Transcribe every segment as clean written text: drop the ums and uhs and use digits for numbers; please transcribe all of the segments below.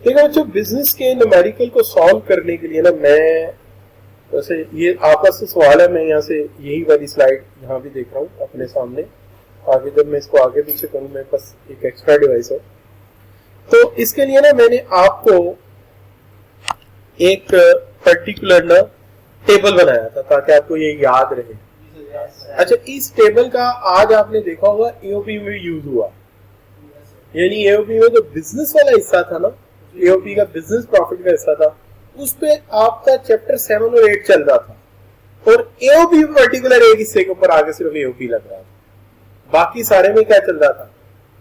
देखो जो बिजनेस के न्यूमेरिकल को सॉल्व करने के लिए ना, मैं वैसे ये आपस से सवाल है, मैं यहाँ से यही वाली स्लाइड यहाँ भी देख रहा हूँ अपने सामने। आगे जब मैं इसको आगे पीछे करूँ, मेरे पास एक एक्स्ट्रा डिवाइस है, तो इसके लिए ना मैंने आपको एक पर्टिकुलर ना टेबल बनाया था ताकि आपको ये याद रहे। अच्छा, इस टेबल का आज आपने देखा होगा एओपी में यूज हुआ, यानी एओपी में जो बिजनेस वाला हिस्सा था ना, एओपी का बिजनेस प्रॉफिट का हिस्सा था, उस पे आपका चैप्टर 7 और 8 चल रहा था, और एओपी पर्टिकुलर एक हिस्से के ऊपर आगे सिर्फ एओपी लग रहा था, बाकी सारे में क्या चल रहा था,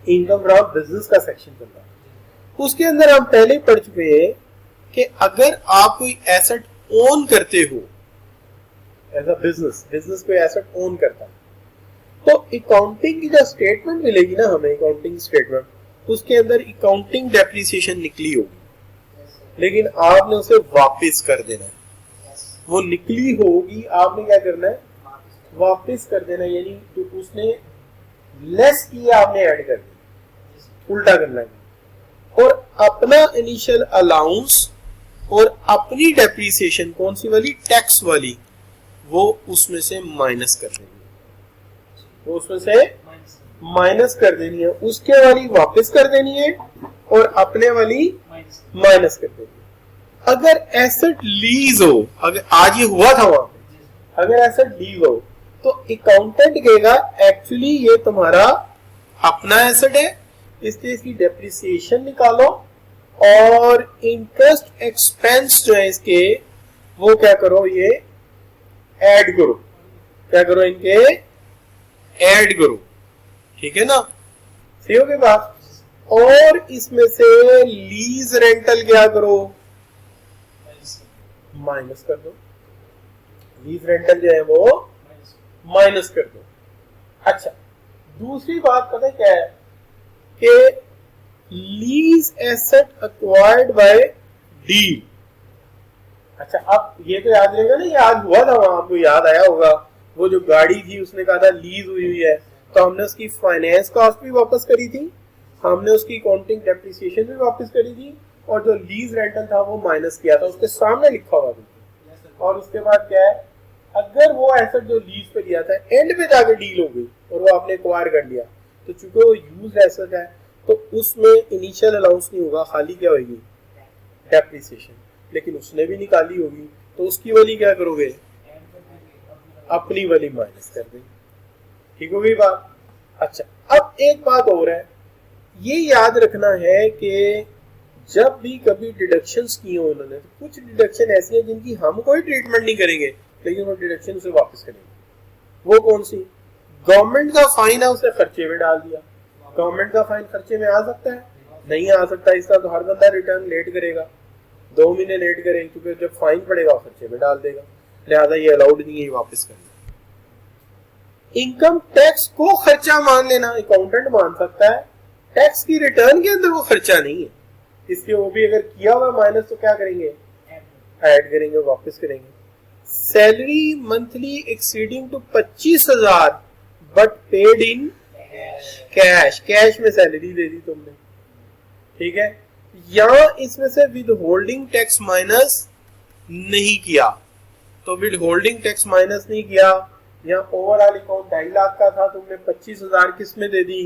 इनकम फ्रॉम बिजनेस का सेक्शन चल रहा था। उसके अंदर हम पहले ही पढ़ चुके हैं कि अगर आप कोई एसेट ओन करते हो एज अ बिजनेस कोई एसेट ओन करता है, तो अकाउंटिंग की जो स्टेटमेंट मिलेगी ना हमें, अकाउंटिंग स्टेटमेंट, उसके अंदर अकाउंटिंग डेप्रिसिएशन निकली होगी, लेकिन आपने उसे वापस कर देना है। वो निकली होगी, आपने क्या करना है, वापस कर देना है, यानी जो उसने लेस किया आपने ऐड कर दिया, उल्टा करना है, और अपना इनिशियल अलाउंस और अपनी डेप्रिसिएशन कौन सी वाली, टैक्स वाली, वो उसमें से माइनस कर देनी है, वो उसमें से माइनस कर देनी है, उसके वाली वापस कर देनी है और अपने वाली माइनस कर देनी है। अगर एसेट लीज हो, अगर आज ये हुआ था वहां पे, अगर एसेट लीज हो तो अकाउंटेंट कहेगा एक्चुअली ये तुम्हारा अपना एसेट है, इसलिए इसकी डेप्रिसिएशन निकालो और इंटरेस्ट एक्सपेंस जो है इसके, वो क्या करो, ये ऐड करो, क्या करो, इनके ऐड करो, ठीक है ना, सही हो गई बात। और इसमें से लीज रेंटल क्या करो, माइनस कर दो, लीज रेंटल जो है वो माइनस कर दो। अच्छा, दूसरी बात पता है क्या है कि lease asset acquired by deal. अच्छा, अब ये तो याद रहेगा ना, याद हुआ था वहां, आपको याद आया होगा, वो जो गाड़ी थी उसने कहा था लीज हुई है, तो हमने उसकी फाइनेंस कॉस्ट भी वापस करी थी, हमने उसकी अकाउंटिंग डेप्रिसिएशन भी वापस करी थी, और जो लीज रेंटल था वो माइनस किया था, उसके सामने लिखा हुआ था। और उसके बाद क्या है, अगर वो एसेट जो लीज पे लिया था एंड पे जाकर डील हो गई और वो आपने एक्वायर कर लिया, तो चूंकि वो यूज एसेट है तो उसमें इनिशियल अलाउंस नहीं होगा, खाली क्या होगी, डेप्रिसिएशन, लेकिन उसने भी निकाली होगी, तो उसकी वाली क्या करोगे, अपनी वाली माइनस कर देंगे, ठीक हो गई बात। अच्छा, अब एक बात और है, ये याद रखना है कि जब भी कभी डिडक्शंस किए हो उन्होंने, तो कुछ डिडक्शन ऐसी हैं जिनकी हम कोई ट्रीटमेंट नहीं करेंगे, लेकिन वो डिडक्शन उसे वापस करेंगे। वो कौन सी, गवर्नमेंट का फाइन है उसे खर्चे में डाल दिया, गवर्नमेंट का फाइन खर्चे में आ सकता है, नहीं आ सकता, इसका तो हर बंदा रिटर्न लेट करेगा, 2 महीने लेट करेगा, क्योंकि जब फाइन पड़ेगा खर्चे में डाल देगा, लिहाजा ये अलाउड नहीं है वापस करना। इनकम टैक्स को खर्चा मान लेना अकाउंटेंट मान सकता है, टैक्स की रिटर्न के अंदर वो खर्चा नहीं है, इसलिए वो भी अगर किया हुआ माइनस तो क्या करेंगे, ऐड करेंगे, वापस करेंगे। Salary monthly exceeding to 25,000 but paid in cash, cash में सैलरी दे दी तुमने, ठीक है, या इसमें से विद होल्डिंग टैक्स माइनस नहीं किया, तो विद होल्डिंग टैक्स माइनस नहीं किया, या ओवरऑल अकाउंट 2.5 लाख का था, तुमने 25,000 किस में दे दी,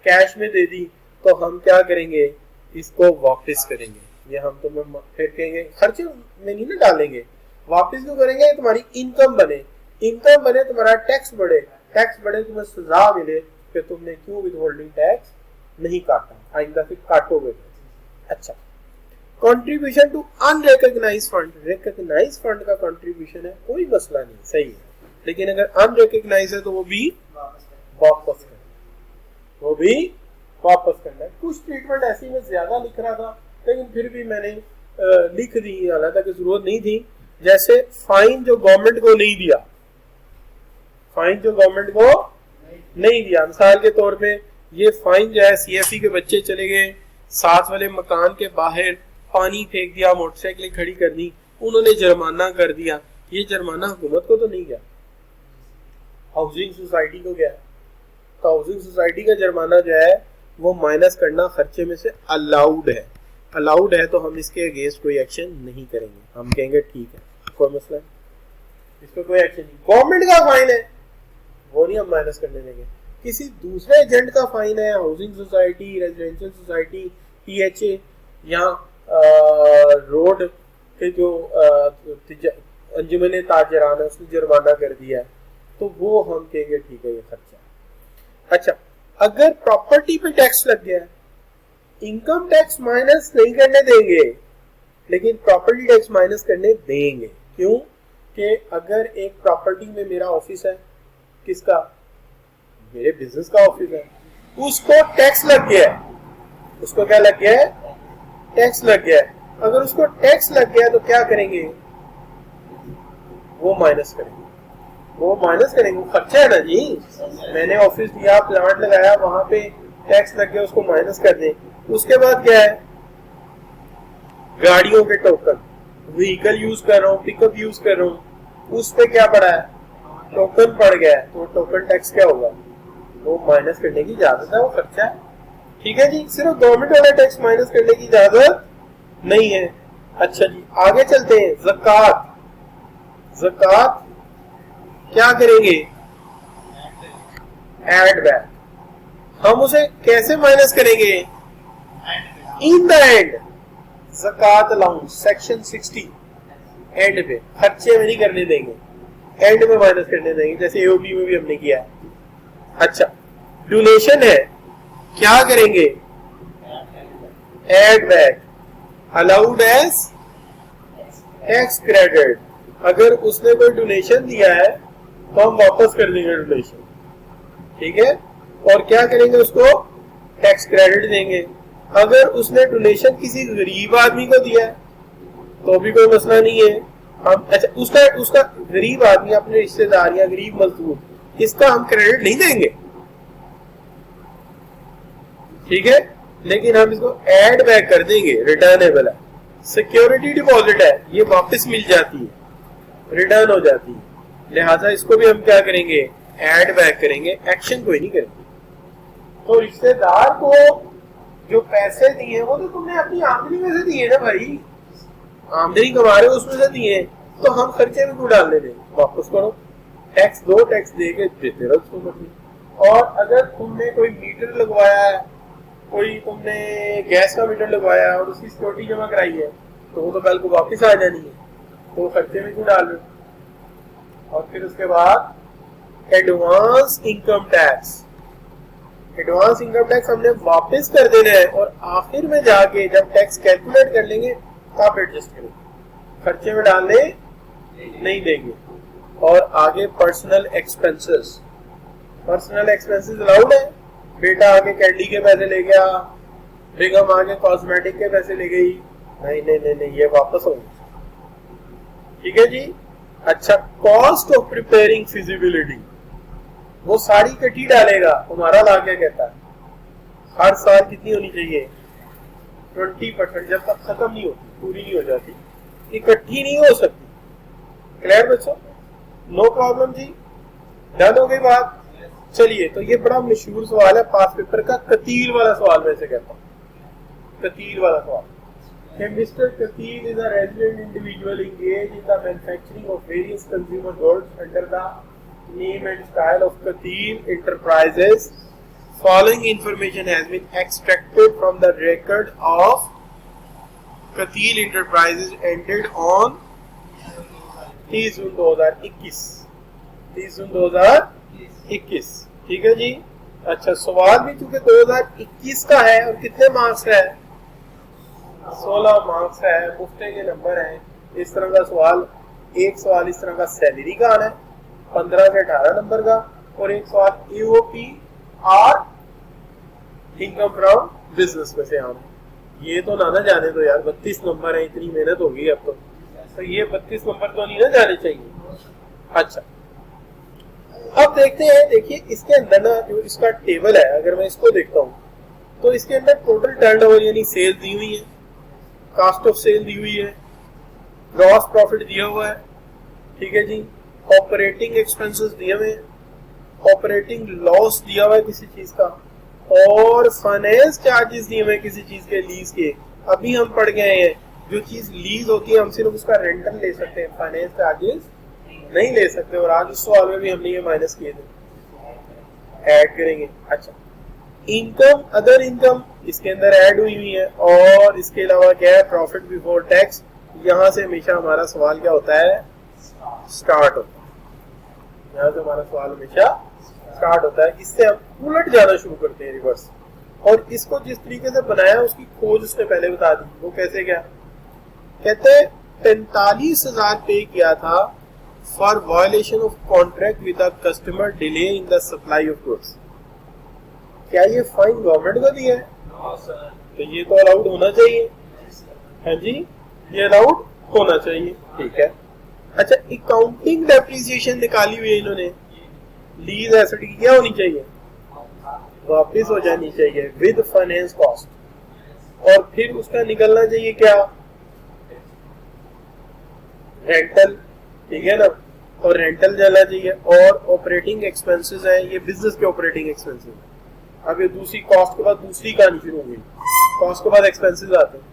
कैश में दे दी, तो हम क्या करेंगे, इसको वापस करेंगे, ये हम तुम्हें फिर कहेंगे खर्चे में नहीं ना डालेंगे, वापस क्यों करेंगे, तुम्हारी इनकम बने, इनकम बने तुम्हारा टैक्स बढ़े, टैक्स बढ़े तुम्हें सजा मिले कि तुमने क्यों विद होल्डिंग टैक्स नहीं काटा, आइंदा फिर काटोगे। अच्छा, contribution to unrecognised fund, recognised fund का कंट्रीब्यूशन है, कोई मसला नहीं, सही है, लेकिन अगर अनरिकॉग्नाइज्ड है तो वो भी वापस करना, वो भी वापस करना है। कुछ ट्रीटमेंट ऐसी में ज्यादा लिख रहा था, लेकिन फिर भी मैंने लिख दी, हालांकि जरूरत नहीं थी, जैसे फाइन जो गवर्नमेंट को नहीं दिया, फाइन जो गवर्नमेंट को नहीं दिया, मिसाल के तौर पे ये फाइन जो है, सीएफई के बच्चे चले गए साथ वाले मकान के बाहर पानी फेंक दिया, मोटरसाइकिल खड़ी कर दी, उन्होंने जुर्माना कर दिया, ये जुर्माना हुकूमत को तो नहीं गया, हाउसिंग सोसाइटी को गया, तो हाउसिंग सोसाइटी का जुर्माना जो है वो माइनस करना खर्चे में से अलाउड है। अलाउड है तो हम इसके अगेंस्ट कोई एक्शन नहीं करेंगे, हम कहेंगे ठीक है कोई मसला नहीं, इस पर कोई एक्शन नहीं। गवर्नमेंट का फाइन है वो नहीं हम माइनस करने देंगे। किसी दूसरे एजेंट का फाइन है, housing society, residential society, PHA या रोड के जो अंजुमन ताजरान है उसने जुर्माना कर दिया है तो वो हम कहेंगे ठीक है ये खर्चा है। अच्छा, अगर प्रॉपर्टी पे टैक्स लग गया है, इनकम टैक्स माइनस नहीं करने देंगे लेकिन प्रॉपर्टी टैक्स माइनस करने देंगे। क्यों? कि अगर एक प्रॉपर्टी में मेरा ऑफिस है, किसका? मेरे बिजनेस का ऑफिस है, उसको टैक्स लग गया है, उसको क्या लग गया है? टैक्स लग गया है। अगर उसको टैक्स लग गया तो क्या करेंगे? वो माइनस करेंगे, वो माइनस करेंगे, वो खर्चा है ना जी। मैंने ऑफिस लिया, प्लांट लगाया, वहां पे टैक्स लग गया, उसको माइनस कर दें। उसके बाद क्या है? गाड़ियों के टोकन, व्हीकल यूज कर रहा हूँ, पिकअप यूज कर रहा हूँ, उस पे क्या पड़ा है? टोकन पड़ गया है, तो टोकन टैक्स क्या होगा? वो माइनस करने की इजाजत है, वो खर्चा है। ठीक है जी, सिर्फ गवर्नमेंट वाला टैक्स माइनस करने की इजाजत नहीं है। अच्छा जी, आगे चलते हैं। ज़कात, ज़कात क्या करेंगे? Add back. हम उसे कैसे माइनस करेंगे? In the end. ज़कात अलाउंस सेक्शन 60 एंड पे, खर्चे में नहीं करने देंगे, एंड में माइनस करने देंगे, जैसे एओपी में भी हमने किया है। अच्छा, डोनेशन है, क्या करेंगे? Add back, allowed as tax credit. अगर उसने कोई डोनेशन दिया है तो हम वापस कर देंगे डोनेशन, ठीक है। और क्या करेंगे? उसको टैक्स क्रेडिट देंगे। अगर उसने डोनेशन किसी गरीब आदमी को दिया है तो भी कोई मसला नहीं है, हम अच्छा उसका गरीब आदमी, अपने रिश्तेदार या गरीब मजदूर, इसका हम क्रेडिट नहीं देंगे, ठीक है, लेकिन हम इसको ऐड बैक कर देंगे, रिटर्नेबल है। सिक्योरिटी डिपॉजिट है, ये वापस मिल जाती है, रिटर्न हो जाती है, लिहाजा इसको भी हम क्या करेंगे? ऐड बैक करेंगे, एक्शन कोई नहीं करेंगे। तो रिश्तेदार को जो पैसे दिए वो तो तुमने अपनी आमदनी में से दिए ना भाई, आमदनी कमा रहे हो उसमें से दिए, तो हम खर्चे में क्यों डालने दें? वापस करो, टैक्स दो, टैक्स दे के देते रहो उसको मत। और अगर तुमने कोई मीटर लगवाया है, कोई तुमने गैस का मीटर लगवाया है और उसकी सिक्योरिटी जमा कराई है, तो वो तो कल को वापस आ जानी है, तो खर्चे में क्यों डाल रहे हो? और फिर उसके बाद advance income tax, advance income tax हमने वापस कर देना है और आखिर में जाके जब टैक्स कैलकुलेट कर लेंगे तब एडजस्ट करेंगे, खर्चे में डालने नहीं देंगे। और आगे personal expenses, personal expenses allowed है। बेटा आगे कैंडी के पैसे ले गया, बेगम आगे कॉस्मेटिक के पैसे ले गई, नहीं नहीं नहीं नहीं, ये वापस होंगे, ठीक है जी। अच्छा, कॉस्ट ऑफ प्रिपेयरिंग फिजिबिलिटी, वो सारी इकट्ठी डालेगा। हमारा ला क्या कहता है? हर साल कितनी होनी चाहिए? 20%, जब तक खत्म नहीं होती, पूरी नहीं हो जाती, इकट्ठी नहीं हो सकती। क्लियर बच्चों? नो प्रॉब्लम जी, डन हो गई बात। चलिए, तो ये बड़ा मशहूर सवाल है पास पेपर का, कतील वाला सवाल मैं से कहता हूँ, कतील वाला सवाल। Mr. Katil is a resident individual engaged in the manufacturing of various consumer goods under the name and style of Katil Enterprises. Following information has been extracted from the record of Katil Enterprises ended on 30 जून 2021, 30 जून 2021, ठीक है जी। अच्छा, सवाल भी चूंकि 2021 का है और कितने मार्क्स है? 16 मार्क्स है, मुफ्ते के नंबर है। इस तरह का सवाल, एक सवाल इस तरह का सैलरी का आना है 15 से 18 नंबर का, और एक सवाल ईओपी और इनकम फ्रॉम बिजनेस में से आना है। ये तो ना जाने दो यार, 32 नंबर है, इतनी मेहनत होगी अब तो ये 32 नंबर तो नहीं ना जाने चाहिए। अच्छा, अब देखते हैं, देखिए इसके अंदर ना जो इसका टेबल है, अगर मैं इसको देखता हूँ तो इसके अंदर टोटल टर्नओवर यानी सेल दी हुई है, कॉस्ट ऑफ सेल दी हुई है, ग्रॉस प्रॉफिट दिया हुआ है, ठीक है जी, ऑपरेटिंग एक्सपेंसेस दिए हुए हैं, ऑपरेटिंग लॉस दिया हुआ है किसी चीज का, और फाइनेंस चार्जेस दिए हुए किसी चीज के लीज के। अभी हम पढ़ गए हैं जो चीज लीज होती है हम सिर्फ उसका रेंटल ले सकते हैं, फाइनेंस चार्जेस नहीं ले सकते, और आज उस सवाल में भी हमने ये माइनस किए थे, ऐड करेंगे। अच्छा, इनकम, अदर इनकम इसके अंदर ऐड हुई है, और इसके अलावा क्या है, प्रॉफिट बिफोर टैक्स। यहाँ से हमेशा हमारा सवाल क्या होता है, स्टार्ट होता है, यहाँ से हमारा सवाल हमेशा स्टार्ट होता है। इससे हम उलट जाना शुरू करते हैं, रिवर्स। और इसको जिस तरीके से बनाया उसकी खोज उसने पहले बता दी। वो कैसे, क्या कहते हैं, 45,000 पे किया था for violation of contract with a customer, delay in the supply of goods. क्या ये फाइन गवर्नमेंट को दिया है? तो ये तो अलाउड होना चाहिए, है जी, ये अलाउड होना चाहिए, ठीक है। अच्छा, अकाउंटिंग डेप्रिसिएशन निकाली हुई है इन्होंने, लीज एसेट की क्या होनी चाहिए, वापस हो जानी चाहिए विद फाइनेंस कॉस्ट, और फिर उसका निकलना चाहिए क्या, रेंटल, ठीक है ना, और रेंटल जाना चाहिए। और ऑपरेटिंग एक्सपेंसेस है, ये बिजनेस के ऑपरेटिंग एक्सपेंसेस। अब ये दूसरी कॉस्ट के बाद दूसरी कहानी शुरू हो गई, कॉस्ट के बाद एक्सपेंसेस आते हैं।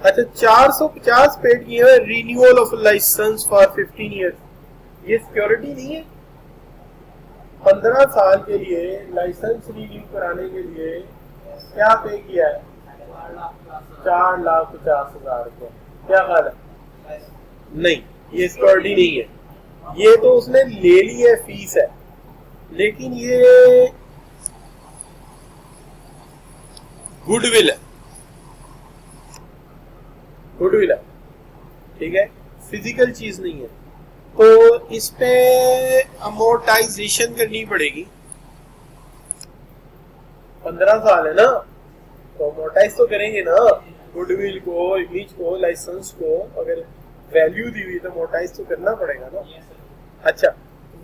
अच्छा, 450 पेड किए हैं renewal of licence for 15 year. ये सिक्योरिटी नहीं है, 15 साल के लिए लाइसेंस रिन्यू कराने के लिए क्या पे किया है, 4,50,000 रुपये। क्या ख्याल है? नहीं, ये सिक्योरिटी नहीं है, ये तो उसने ले ली है, फीस है, लेकिन ये गुडविल है, गुडविल है, ठीक है, फिजिकल चीज नहीं है। तो इस पे अमोर्टाइजेशन करनी पड़ेगी, 15 साल है ना, तो अमोर्टाइज तो करेंगे ना गुडविल को, इमेज को, लाइसेंस को। अगर वैल्यू दी हुई तो अमोर्टाइज तो करना पड़ेगा ना। अच्छा,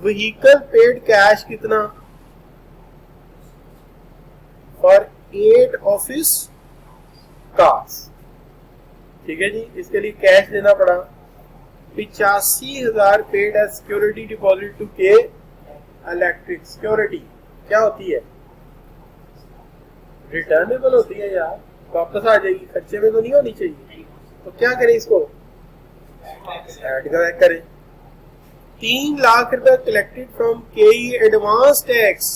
व्हीकल पेड कैश कितना, फॉर 8 ऑफिस कार्स, ठीक है जी, इसके लिए कैश देना पड़ा। 85,000 paid as security deposit to K Electric. Security क्या होती है, रिटर्नेबल होती है यार, वापस आ जाएगी, खर्चे में तो नहीं होनी चाहिए। तो क्या करें, इसको ऐड करें। 3 लाख रुपए कलेक्टेड फ्रॉम केई एडवांस टैक्स।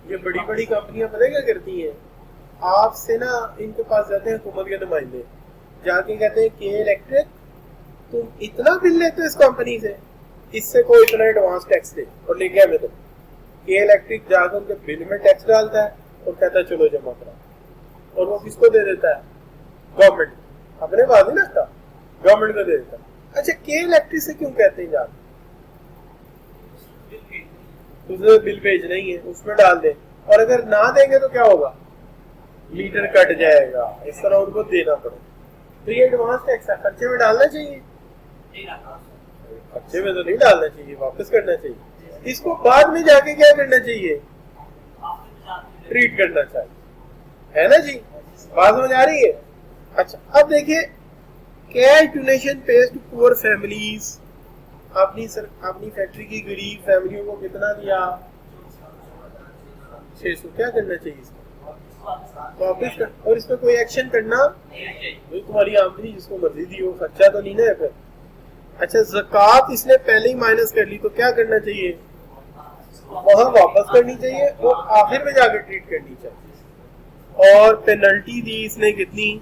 ये बड़ी बड़ी कंपनियां पता क्या करती हैं, आपसे ना इनके पास जाते हैं हुकूमत के नुमाइंदे, जाके कहते हैं के इलेक्ट्रिक तुम इतना बिल लेते हो इस कंपनी से, इससे कोई इतना एडवांस टैक्स दे, और ले गया मैं तो। के इलेक्ट्रिक जाकर उनके बिल में टैक्स डालता है और कहता है चलो जमा करा, और वो किसको दे देता है, गवर्नमेंट, अपने पास नहीं रखता, गवर्नमेंट को दे देता है। अच्छा, के इलेक्ट्रिक से क्यों कहते हैं जान, तुझे बिल भेजना ही है, उसमें डाल दे, और अगर ना देंगे तो क्या होगा, मीटर कट जाएगा, इस तरह उनको देना पड़े। तो ये एडवांस टैक्स है, खर्चे में डालना चाहिए, खर्चे में तो नहीं डालना चाहिए, वापस करना चाहिए। इसको बाद में जाके क्या करना चाहिए, ट्रीट करना चाहिए, है ना जी, बात समझ आ रही है। अच्छा, अब देखिए, cash donation pays to poor families, अपनी फैक्ट्री की गरीब फैमिलियों को कितना दिया, 600। क्या करना चाहिए इसको, वापस कर, और इस पर कोई एक्शन करना, तुम्हारी आमदनी जिसको मर्जी दी हो, खर्चा तो नहीं ना है फिर। अच्छा, ज़कात इसने पहले ही माइनस कर ली, तो क्या करना चाहिए, वहां वापस करनी चाहिए, वो आखिर में जाकर ट्रीट करनी चाहिए। और पेनल्टी दी इसने कितनी,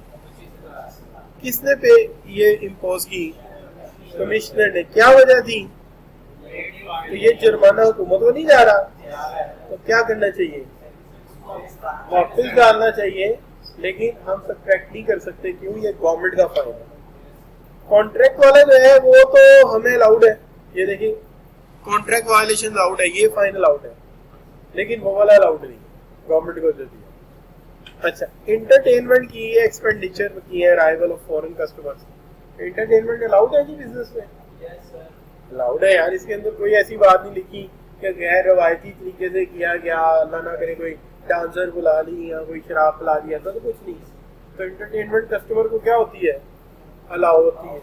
किसने पे ये इम्पोज की, कमिश्नर ने। क्या वजह थी, तो ये जुर्माना हुकूमत को नहीं जा रहा, तो क्या करना चाहिए, वापस डालना चाहिए, लेकिन हम सब्ट्रैक्ट नहीं कर सकते, क्यों, ये गवर्नमेंट का फाइन है। कॉन्ट्रैक्ट वाला जो है वो तो हमें अलाउड है, ये देखिए कॉन्ट्रैक्ट वायलेशन अलाउड है, ये फाइन अलाउड है, लेकिन वो वाला अलाउड नहीं, गवर्नमेंट को दे दिया। अच्छा, इंटरटेनमेंट की है, एक्सपेंडिचर की है, arrival of foreign customers, entertainment allowed है जी बिजनेस में, अलाउड है यार, इसके अंदर कोई ऐसी बात नहीं लिखी कि गैर रवायती तरीके से किया गया, अल्लाह ना करे कोई डांसर बुला ली या कोई शराब पिला दिया, तो कुछ नहीं। तो एंटरटेनमेंट कस्टमर को क्या होती है, अलाउ होती है,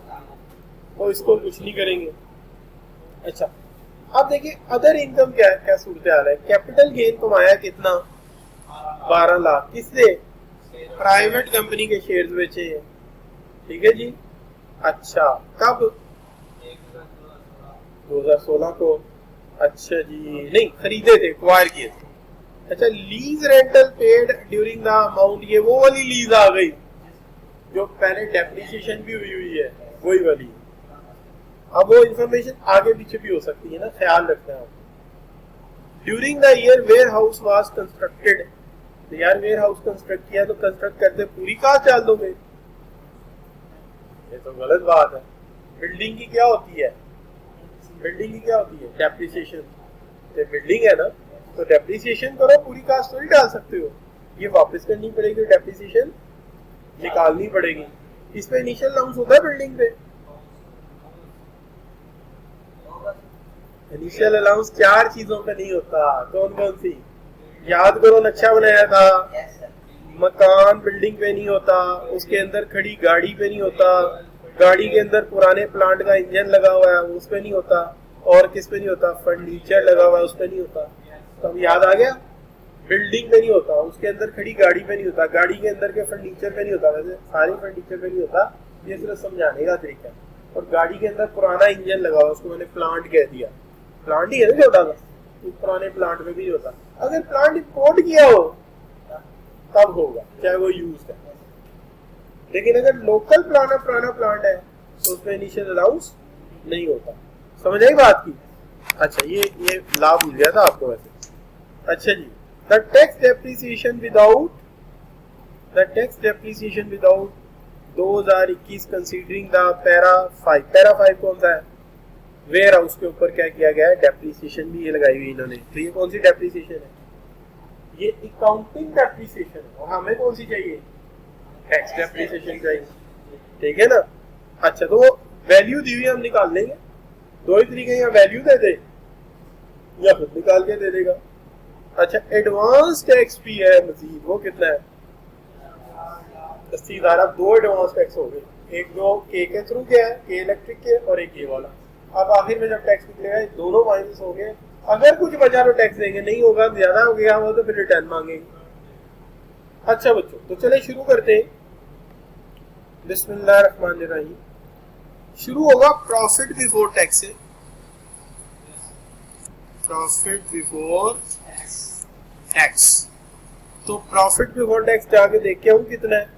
तो इसको कुछ नहीं करेंगे। अच्छा, अब देखिए अदर इनकम क्या क्या सूरत हाल है। कैपिटल गेन कमाया कितना, 12 लाख, किससे, प्राइवेट कंपनी के शेयर्स बेचे हैं, ठीक है जी। अच्छा कब, 2016 को, अच्छा जी, नहीं खरीदे थे, एक्वायर किए थे। अच्छा lease rental paid during the amount, ये वो वाली लीज आ गई जो पहले डेप्रिसिएशन भी हुई है, वही वाली। अब वो इंफॉर्मेशन आगे पीछे भी हो सकती है ना, ख्याल रखना है। During the year warehouse was constructed, तो यार वेयर हाउस कंस्ट्रक्ट किया तो कंस्ट्रक्ट करते पूरी कार चाल दोगे, ये तो गलत बात है। बिल्डिंग की क्या होती है, बिल्डिंग की क्या होती है, डेप्रिसिएशन। तो बिल्डिंग है ना, तो डेप्रिसिएशन करो, पूरी कास्ट थोड़ी डाल सकते हो, ये वापस करनी पड़ेगी, डेप्रिसिएशन निकालनी पड़ेगी। इस पे इनिशियल अलाउंस होता है बिल्डिंग पे। इनिशियल अलाउंस 4 चीजों पे नहीं होता, कौन कौन सी, याद करो, नक्शा बनाया था, मकान बिल्डिंग पे नहीं होता, उसके अंदर खड़ी गाड़ी पे नहीं होता, गाड़ी के अंदर पुराने प्लांट का इंजन लगा हुआ है उस पे नहीं होता, और किस पे नहीं होता, फर्नीचर लगा हुआ है उस पे नहीं होता। तो अब याद आ गया, बिल्डिंग पे नहीं होता, उसके अंदर खड़ी गाड़ी पे नहीं होता, गाड़ी के अंदर के फर्नीचर पे नहीं होता, वैसे सारे फर्नीचर पे नहीं होता, ये सिर्फ समझाने का तरीका। और गाड़ी के अंदर पुराना इंजन लगा हुआ, उसको मैंने प्लांट कह दिया, प्लांट ही है ना छोटा सा, तो पुराने प्लांट में भी नहीं होता। अगर प्लांट इंपोर्ट किया हो तब होगा, चाहे वो यूज है। लेकिन अगर लोकल पुराना प्लांट है तो उसमें इनिशियल अलाउंस नहीं होता। समझ आई बात की। अच्छा ये लाभ मिल गया था आपको वैसे। अच्छा जी, the tax depreciation without 2021 considering the para 5, para 5 कौन सा है, वेयर हाउस के ऊपर क्या किया गया है, डेप्रिसिएशन भी ये लगाई हुई इन्होंने। तो ये कौन सी डेप्रिसिएशन है, ये अकाउंटिंग डेप्रिसिएशन है, और हमें कौन सी चाहिए, टैक्स डेप्रिसिएशन चाहिए, ठीक है ना। अच्छा तो वो वैल्यू दी हुई हम निकाल लेंगे, दो ही तरीके, या वैल्यू दे दे या खुद निकाल के दे देगा। अच्छा एडवांस टैक्स भी है मजीद, वो कितना है, 80,000। अब 2 एडवांस टैक्स हो गए, एक जो के थ्रू क्या है, के इलेक्ट्रिक के, और एक ये वाला। अब आखिर में जब टैक्स निकलेगा दोनों माइनस हो गए, अगर कुछ बचा तो टैक्स देंगे, नहीं होगा ज्यादा हो गया वो तो फिर रिटर्न मांगेंगे। अच्छा बच्चों तो चले शुरू करते हैं, बिस्मिल्लाहिर्रहमानिर्रहीम। शुरू होगा प्रॉफिट बिफोर टैक्स से, प्रॉफिट बिफोर टैक्स। तो प्रॉफिट बिफोर टैक्स जाके देख के आऊं कितना है।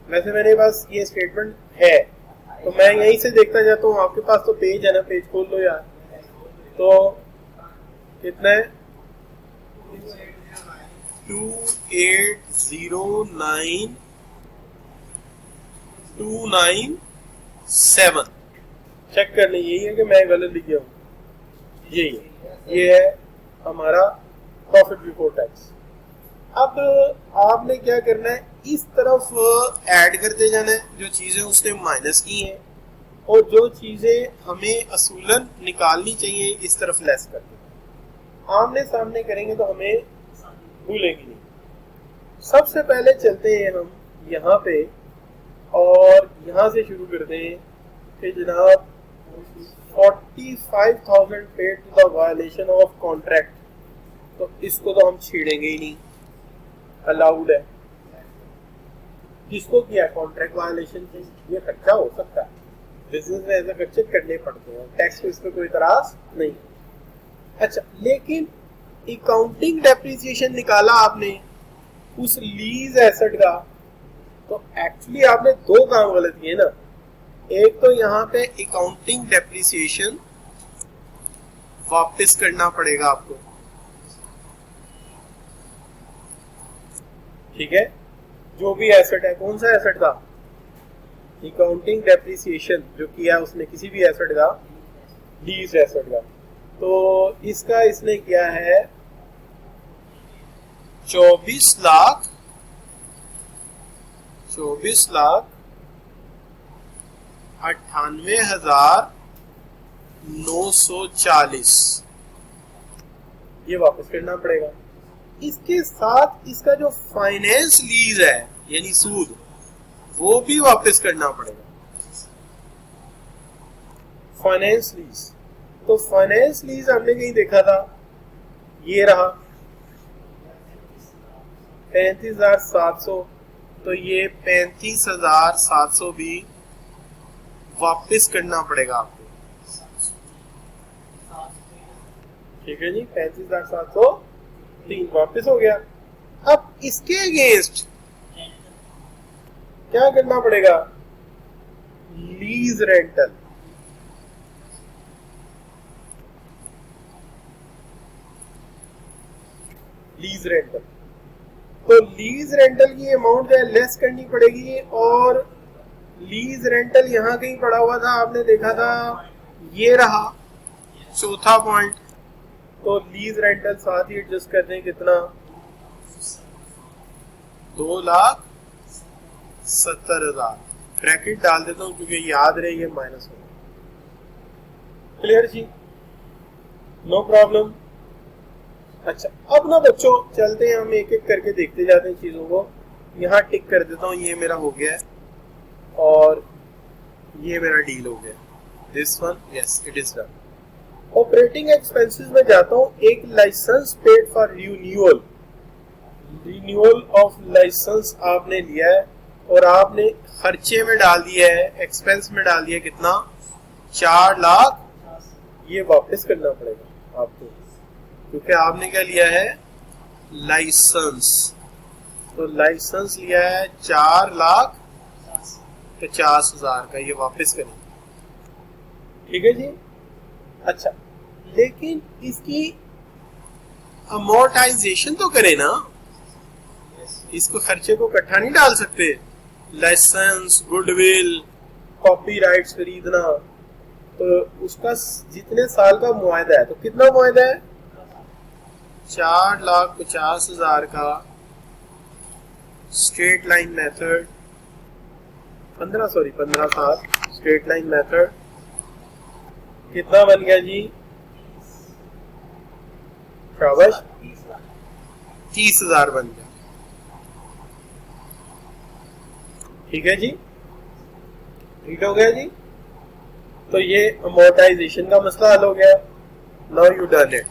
वैसे मेरे पास ये स्टेटमेंट है तो मैं यहीं से देखता जाता हूँ, आपके पास तो पेज है ना, पेज खोल लो यार। तो कितना है, 2809,297। चेक कर लें, यही है कि मैं गलत लिख गया हूँ, यही है, ये है हमारा प्रॉफिट बिफोर टैक्स। अब आपने क्या करना है, इस तरफ ऐड करते जाना है, जो चीजें उसने माइनस की हैं, और जो चीजें हमें असूलन निकालनी चाहिए इस तरफ लेस करते हैं। आमने सामने करेंगे तो हमें भूलेंगे नहीं। सबसे पहले चलते हैं हम यहाँ पे, और यहाँ से शुरू करते हैं कि जनाब 45,000 paid to the violation of contract, तो इसको तो हम छेड़ेंगे ही नहीं, अलाउड है। किसको किया, कॉन्ट्रैक्ट वायलेशन से, ये खर्चा हो सकता है, बिजनेस में ऐसे खर्चे करने पड़ते हैं, टैक्स पे इस पर कोई इतराज नहीं। अच्छा लेकिन अकाउंटिंग डेप्रिसिएशन निकाला आपने उस लीज एसेट का, तो एक्चुअली आपने 2 काम गलत किए ना। एक तो यहाँ पे अकाउंटिंग डेप्रिसिएशन वापस करना पड़ेगा आपको, ठीक है, जो भी एसेट है, कौन सा एसेट था, अकाउंटिंग डेप्रिसिएशन जो किया उसने किसी भी एसेट का, लीज एसेट का, तो इसका इसने किया है 24,98,940 ये वापस करना पड़ेगा। इसके साथ इसका जो फाइनेंस लीज है यानी सूद, वो भी वापस करना पड़ेगा, फाइनेंस लीज। तो फाइनेंस लीज हमने कहीं देखा था, ये रहा 35,700, तो ये 35,700 भी वापस करना पड़ेगा आपको। ठीक है जी, 35,703 वापस हो गया। अब इसके अगेंस्ट क्या करना पड़ेगा? Lease rental. लीज रेंटल, तो लीज रेंटल की अमाउंट जो है लेस करनी पड़ेगी, और लीज रेंटल यहां कहीं पड़ा हुआ था, आपने देखा था, ये रहा चौथा पॉइंट। तो लीज रेंटल साथ ही एडजस्ट कर दें, कितना? 2,70,000। ब्रैकेट डाल देता हूं क्योंकि याद रहे ये माइनस होगा। क्लियर जी, नो प्रॉब्लम। अच्छा, अब ना बच्चों चलते हैं, हम एक एक करके देखते जाते हैं चीजों को। यहाँ टिक कर देता हूँ, ये मेरा हो गया है और ये मेरा डील हो गया। This one, yes it is done. Operating expenses में जाता हूँ। एक licence paid for renewal, renewal of licence आपने लिया है और आपने खर्चे में डाल दिया है, एक्सपेंस में डाल दिया कितना? 4 लाख। ये वापस करना पड़ेगा आपको, क्योंकि आपने क्या लिया है? लाइसेंस। तो लाइसेंस लिया है 4,50,000 का, ये वापस करें। ठीक है जी। अच्छा, लेकिन इसकी अमोर्टाइजेशन तो करें ना, इसको खर्चे को इकट्ठा नहीं डाल सकते। लाइसेंस, गुडविल, कॉपीराइट्स खरीदना, तो उसका जितने साल का मुआहदा है, तो कितना मुआहदा है? 4,50,000 का स्ट्रेट लाइन मेथड, 15 साल स्ट्रेट लाइन मेथड। कितना बन गया जी? शाबाश, 30,000 बन गया। ठीक है जी, ठीक हो गया जी। तो ये अमोर्टाइजेशन का मसला हल हो गया। Now you done it.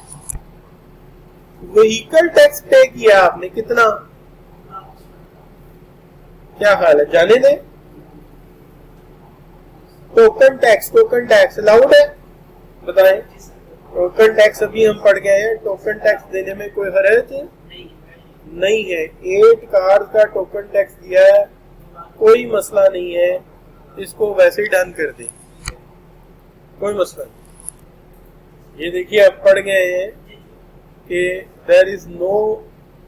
Vehicle tax पे किया आपने, कितना? क्या ख्याल है, जाने दे? टोकन टैक्स अलाउड है? बताएं। टोकन टैक्स अभी हम पढ़ गए हैं, टोकन टैक्स देने में कोई हर्ज नहीं है। 8 कार का टोकन टैक्स दिया है, कोई मसला नहीं है, इसको वैसे ही डन कर दे, कोई मसला नहीं। ये देखिए अब पढ़ गए हैं कि there is no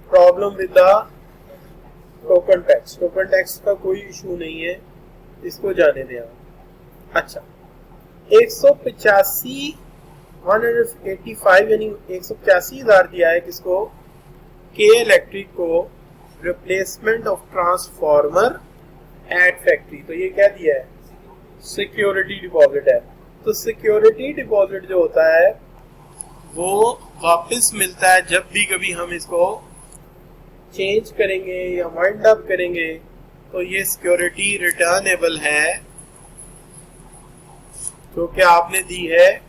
problem with the token tax. Token tax का कोई इशू नहीं है, इसको जाने दें आप। अच्छा, 185 यानी 185,000 दिया है किसको? के इलेक्ट्रिक को, replacement of transformer at factory. तो ये क्या दिया है? सिक्योरिटी डिपॉजिट है। तो सिक्योरिटी डिपॉजिट जो होता है वो वापस मिलता है जब भी कभी हम इसको चेंज करेंगे या वाइंड अप करेंगे, तो ये सिक्योरिटी रिटर्नेबल है, जो कि आपने दी है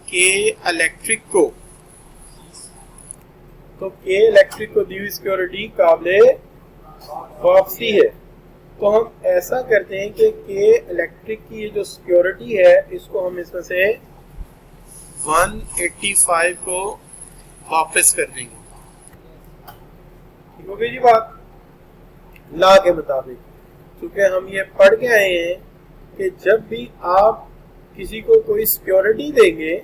के इलेक्ट्रिक को। तो के इलेक्ट्रिक को दी हुई सिक्योरिटी काबिले वापसी है। तो हम ऐसा करते हैं कि के इलेक्ट्रिक की ये जो सिक्योरिटी है, इसको हम इसमें से 185 को वापस कर देंगे। ठीक हो गई जी बात, लॉ के मुताबिक। क्योंकि हम ये पढ़ के आए हैं कि जब भी आप किसी को कोई सिक्योरिटी देंगे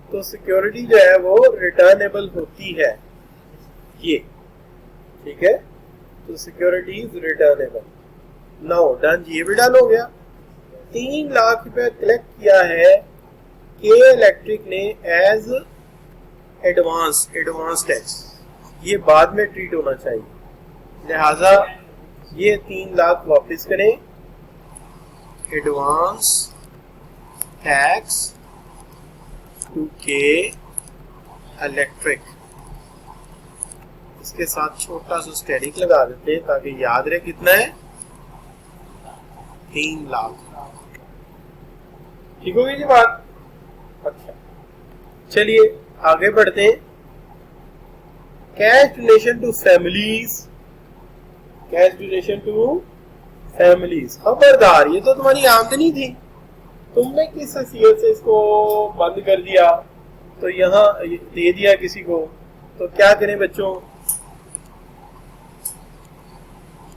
तो सिक्योरिटी जो है वो रिटर्नेबल होती है। ये ठीक है, तो security is returnable. Now done, ये भी डन हो गया। 3 लाख रुपए कलेक्ट किया है के इलेक्ट्रिक ने एज एडवांस टैक्स। ये बाद में ट्रीट होना चाहिए, लिहाजा ये 3 लाख वापस करें। Advance tax to K electric, इसके साथ छोटा सा स्टेरिक लगा देते हैं ताकि याद रहे कितना है, 3 लाख। ठीक हो गई जी बात। अच्छा चलिए आगे बढ़ते हैं। Cash donation to families, cash donation to families. खबरदार, ये तो तुम्हारी आमदनी थी, तुमने किस हैसियत से इसको बंद कर दिया, तो यहाँ दे दिया किसी को, तो क्या करें बच्चों,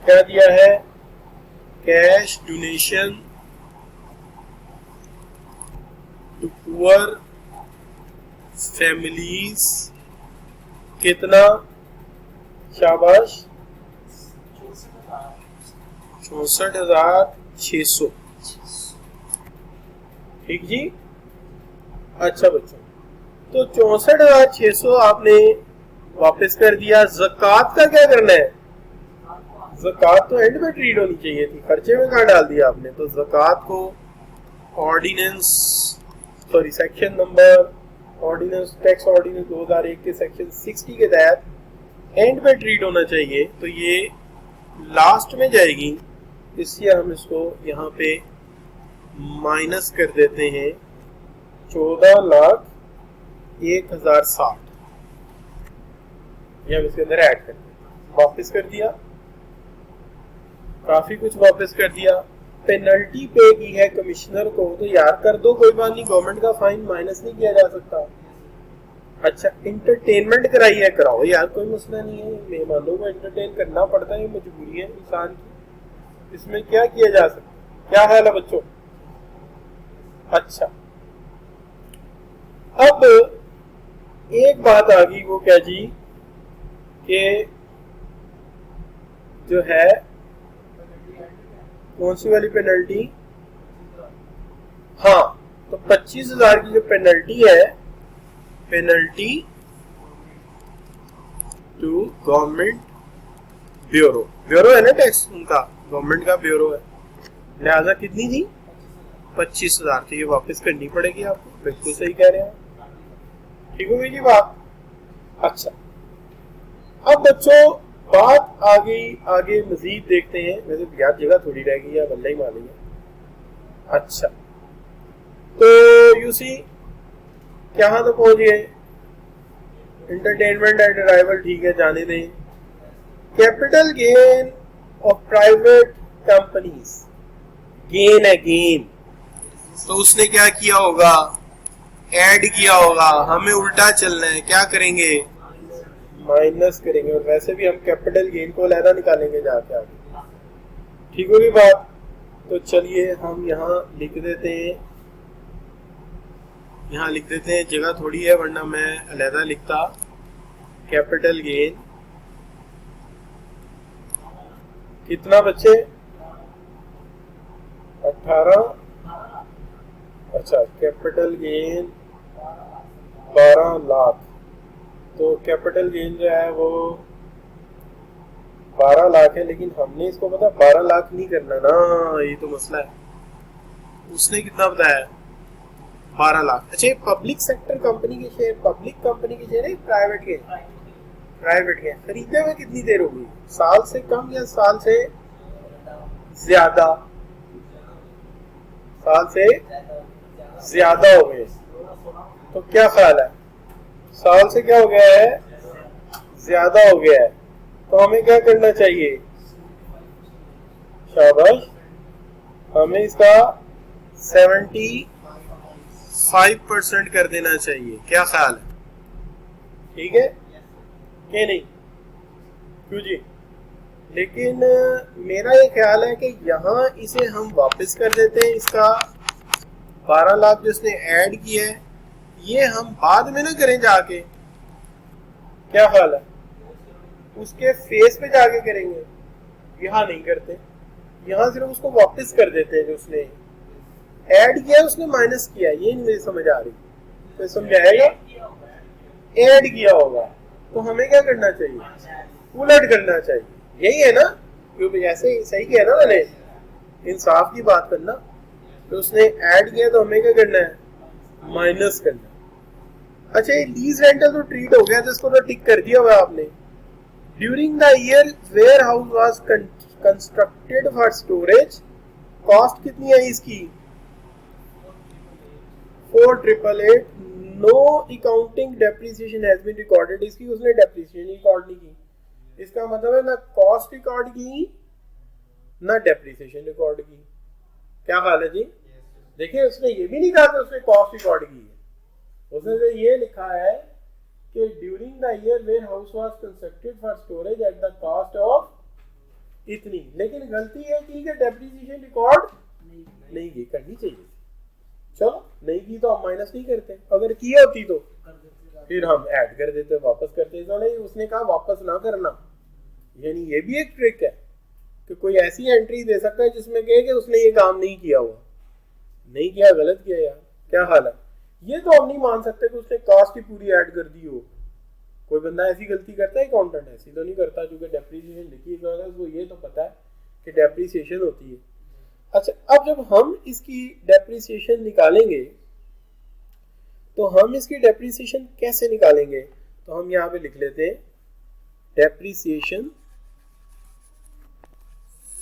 क्या दिया है, cash donation to poor families, कितना, शाबाश 64,600। ठीक जी। अच्छा बच्चों, तो 64,600 आपने वापस कर दिया। ज़कात का क्या करना है, ज़कात तो एंड में ट्रीट होनी चाहिए थी, खर्चे में कहाँ डाल दिया आपने। तो ज़कात को ordinance sorry section number ordinance tax ordinance 2001 के सेक्शन 60 के तहत एंड में ट्रीट होना चाहिए, तो ये लास्ट में जाएगी, इसलिए हम इसको यहाँ पे माइनस कर देते हैं 14,01,060, ये हम इसके अंदर ऐड कर देते। वापस कर दिया, काफी कुछ वापस कर दिया। पेनल्टी पे की है कमिश्नर को, तो यार कर दो, कोई बात नहीं, गवर्नमेंट का फाइन माइनस नहीं किया जा सकता। अच्छा इंटरटेनमेंट कराई है, कराओ यार, कोई मसला नहीं है, मेहमानों को एंटरटेन करना पड़ता है, मजबूरी है इंसान की, इसमें क्या किया जा सकता, क्या ख्याल है बच्चों। अच्छा अब एक बात आ गई, वो क्या जी, कि जो है कौन सी वाली पेनल्टी, हाँ, तो 25,000 की जो पेनल्टी है, penalty to government bureau, bureau है ना टैक्स उनका, गवर्नमेंट का ब्यूरो है, लिहाजा कितनी थी 25,000, तो ये वापस करनी पड़ेगी आपको, बिल्कुल सही कह रहे हैं, ठीक हो गई जी बात। अच्छा अब बच्चों बात आगे मजीद देखते हैं, वैसे यार जगह थोड़ी रह गई है, बल्ला ही मानेंगे। अच्छा तो यू सी कहाँ तो पहुंच गए, इंटरटेनमेंट एंड अराइवल, ठीक है जाने दें। Capital gain of private companies, gain है गेन, तो उसने क्या किया होगा, ऐड किया होगा, हमें उल्टा चलना है, क्या करेंगे, माइनस करेंगे, और वैसे भी हम कैपिटल गेन को अलहदा निकालेंगे जाके आगे, ठीक होगी बात। तो चलिए हम यहाँ लिख देते हैं, यहाँ लिख देते हैं, जगह थोड़ी है वरना मैं अलहदा लिखता, कैपिटल गेन कितना बच्चे 18, अच्छा कैपिटल गेन 12 लाख, तो कैपिटल गेन जो है वो 12 लाख है, लेकिन हमने इसको पता 12 लाख नहीं करना ना, ये तो मसला है। उसने कितना बताया 12 लाख। अच्छा पब्लिक सेक्टर कंपनी के शेयर, पब्लिक कंपनी के शेयर है, प्राइवेट के, प्राइवेट के खरीदने में कितनी देर होगी, साल से कम या साल से ज्यादा, साल से ज्यादा हो गए, तो क्या ख्याल है, साल से क्या हो गया है, ज्यादा हो गया है, तो हमें क्या करना चाहिए, शाबाश, हमें इसका 75% कर देना चाहिए, क्या ख्याल है, ठीक है कि नहीं, क्यों जी। लेकिन मेरा ये ख्याल है कि यहाँ इसे हम वापस कर देते हैं, इसका 12 लाख जो इसने ऐड किया है, ये हम बाद में ना करें जाके, क्या ख्याल है, उसके फेस पे जाके करेंगे, यहाँ नहीं करते, यहाँ सिर्फ उसको वापस कर देते हैं, जो उसने ऐड किया उसने माइनस किया, ये नहीं मुझे समझ आ रही, तो समझाएगा, ऐड किया होगा, तो हमें क्या करना चाहिए, उलट करना चाहिए, यही है ना, क्योंकि ऐसे सही किया ना मैंने, इंसाफ की बात करना, तो उसने ऐड किया तो हमें क्या करना है, माइनस करना। अच्छा ये लीज रेंटल तो ट्रीट हो गया, तो इसको तो टिक कर दिया हुआ आपने। During the year warehouse was constructed for storage, cost कितनी आई इसकी 4888 no accounting depreciation has been recorded. इसकी उसने डेप्रिसिएशन रिकॉर्ड नहीं की। इसका मतलब है ना कॉस्ट रिकॉर्ड की ना डेप्रिसिएशन रिकॉर्ड की। क्या ख्याल है जी? देखिए उसने ये भी नहीं कहा कि उसने कॉस्ट रिकॉर्ड की है, उसने तो ये लिखा है कि during the year warehouse was constructed for storage at the cost of इतनी। लेकिन गलती है कि डेप्रिसिएशन रिकॉर्ड नहीं की, करनी चाहिए। चलो नहीं की तो हम माइनस नहीं करते, अगर की होती तो फिर हम ऐड कर देते, वापस करते। तो नहीं, उसने कहा वापस ना करना। यानी ये भी एक ट्रिक है कि कोई ऐसी एंट्री दे सकता है जिसमें कहे कि उसने ये काम नहीं किया हुआ, नहीं किया, गलत किया यार। क्या हाल है? ये तो हम नहीं मान सकते कि उसने कास्ट ही पूरी ऐड कर दी हो। कोई बंदा ऐसी गलती करता है, अकाउंटेंट ऐसी तो नहीं करता, क्योंकि डेप्रिसिएशन लिखी है उसको ये तो पता है कि डेप्रिसिएशन होती है। अच्छा, अब जब हम इसकी डेप्रिसिएशन निकालेंगे तो हम इसकी डेप्रिसिएशन कैसे निकालेंगे? तो हम यहाँ पे लिख लेते हैं डेप्रिसिएशन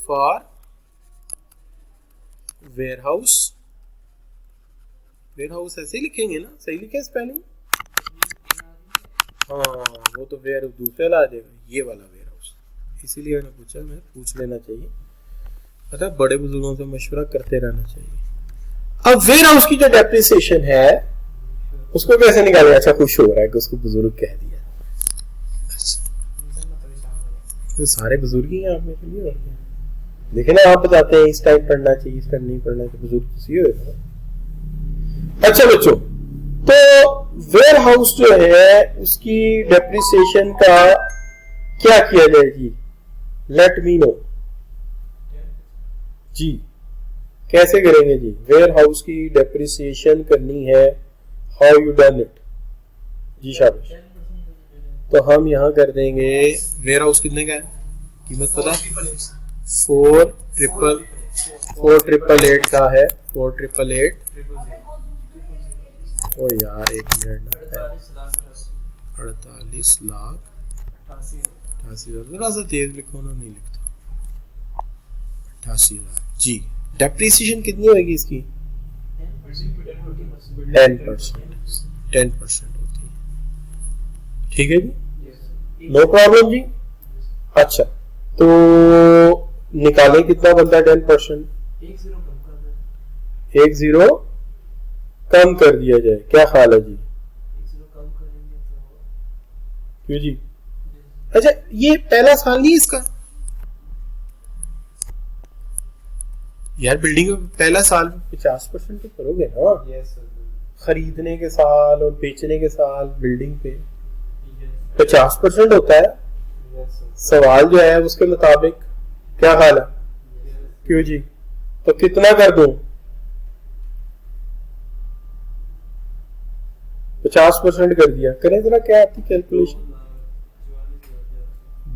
फॉर वेयरहाउस। वेयरहाउस ऐसे लिखेंगे ना, सही लिखे स्पेलिंग? हाँ, वो तो वेयर दूसरे ला देगा, ये वाला वेयरहाउस। इसीलिए मैंने पूछा, मैं पूछ लेना चाहिए, पता है बड़े बुजुर्गों से मशवरा करते रहना चाहिए। अब वेयरहाउस की जो डेप्रिसिएशन है उसको कैसे निकालें? अच्छा, खुश हो रहा है कि उसको बुजुर्ग कह दिया। तो सारे बुजुर्ग ही हैं आप मेरे लिए, और क्या? देखे ना, आप बताते हैं इस टाइम पढ़ना चाहिए, इस टाइम नहीं पढ़ना चाहिए, बुजुर्ग खुशी होगा। अच्छा बच्चों, तो वेयर हाउस जो है उसकी डेप्रिसिएशन का क्या किया जाए जी? लेट मी नो जी, कैसे करेंगे जी? वेयर हाउस की डेप्रिसिएशन करनी है, हाउ यू डन इट जी? शाबाश। तो हम यहां कर देंगे, वेयर हाउस कितने का है कीमत पता? 4,888 का है। 4,888। ओ यार एक मिनट, 48,88,000। जरा सा तेज लिखो ना, नहीं लिखता। 88,000 जी। डेप्रिसिएशन कितनी होगी इसकी? 10% होती है। ठीक है जी, नो प्रॉब्लम जी। अच्छा, तो निकालें कितना बनता है 10%? 1 0 कम कर दिया जाए, क्या ख्याल है जी? क्यों जी? अच्छा, ये पहला साल नहीं इसका यार, बिल्डिंग में पहला साल 50% तो करोगे ना? खरीदने के साल और बेचने के साल बिल्डिंग पे 50% होता है। सवाल जो है उसके मुताबिक, क्या हाल है? क्यों जी? तो कितना कर दूं? 50% कर दिया। करें जरा, क्या आती कैलकुलेशन?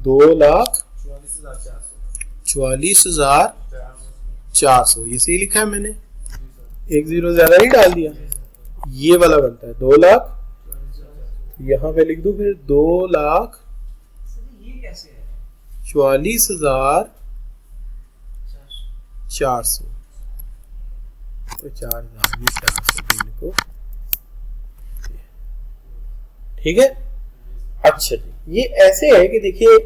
2,44,400। ये सही लिखा है मैंने, 1 0 ज्यादा नहीं डाल दिया। ये वाला बनता है 2 लाख, यहां पे लिख दूं फिर 2,44,400। तो 4,400 को, ठीक है। अच्छा जी, ये ऐसे है कि देखिए,